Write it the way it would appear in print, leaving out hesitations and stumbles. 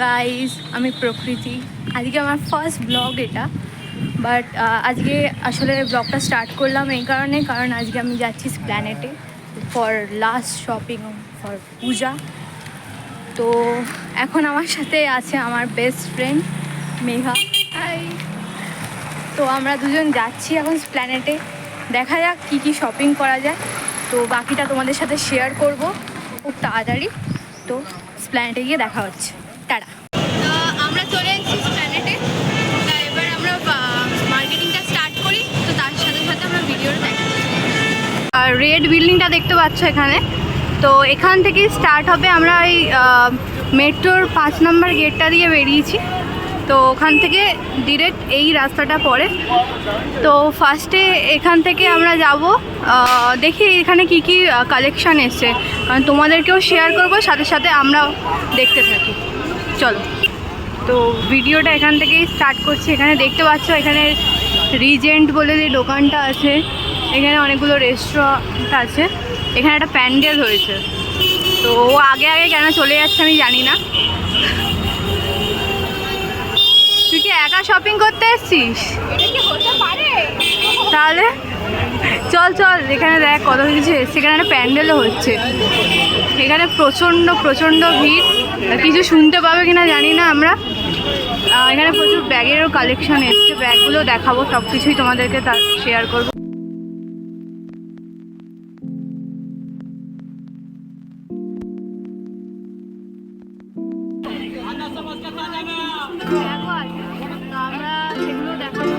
Guys, আমি প্রকৃতি। আজকে আমার ফার্স্ট ব্লগ এটা, বাট আজকে আসলে ব্লগটা স্টার্ট করলাম এই কারণ আজকে আমি যাচ্ছি স্প্ল্যানেটে ফর লাস্ট শপিং ফর পূজা। তো এখন আমার সাথে আছে আমার বেস্ট ফ্রেন্ড মেঘা। হাই। তো আমরা দুজন যাচ্ছি এখন স্প্ল্যানেটে, দেখা যাক কী কী শপিং করা যায়। তো বাকিটা তোমাদের সাথে শেয়ার করব খুব তাড়াতাড়ি। তো স্প্ল্যানেটে গিয়ে দেখা হচ্ছে, টাটা। আমরা চলে এসেছি স্প্ল্যানেটে, এবার আমরা মার্কেটিংটা স্টার্ট করি। তো তার সাথে সাথে আমরা ভিডিওটা দেখি। আর রেড বিল্ডিংটা দেখতে পাচ্ছ এখানে, তো এখান থেকেই স্টার্ট হবে। আমরা এই মেট্রোর 5 নম্বর গেটটা দিয়ে বেরিয়েছি, তো ওখান থেকে ডিরেক্ট এই রাস্তাটা পড়ে। তো ফার্স্টে এখান থেকে আমরা যাব, দেখি এখানে কি কি কালেকশান এসছে, কারণ তোমাদেরকেও শেয়ার করব, সাথে সাথে আমরাও দেখতে থাকি। চলো, তো ভিডিওটা এখান থেকেই স্টার্ট করছি। এখানে দেখতে পাচ্ছ এখানে রিজেন্ট বলে যে দোকানটা আছে, এখানে অনেকগুলো রেস্টুরেন্ট আছে, এখানে একটা প্যান্ডেল হয়েছে। তো ও আগে আগে কেন চলে যাচ্ছে আমি জানি না। তুই কি একা শপিং করতে এসছিস? তাহলে চল চল, এখানে দেখ কত কিছু এসছে। এখানে একটা প্যান্ডেলও হচ্ছে, এখানে প্রচণ্ড ভিড়। কিছু শুনতে পাবে কিনা জানি না আমরা। এখানে প্রচুর ব্যাগেরও কালেকশন এসছে, ব্যাগগুলো দেখাবো, সব কিছুই তোমাদেরকে শেয়ার করবো। আমরা সেগুলো দেখাবো।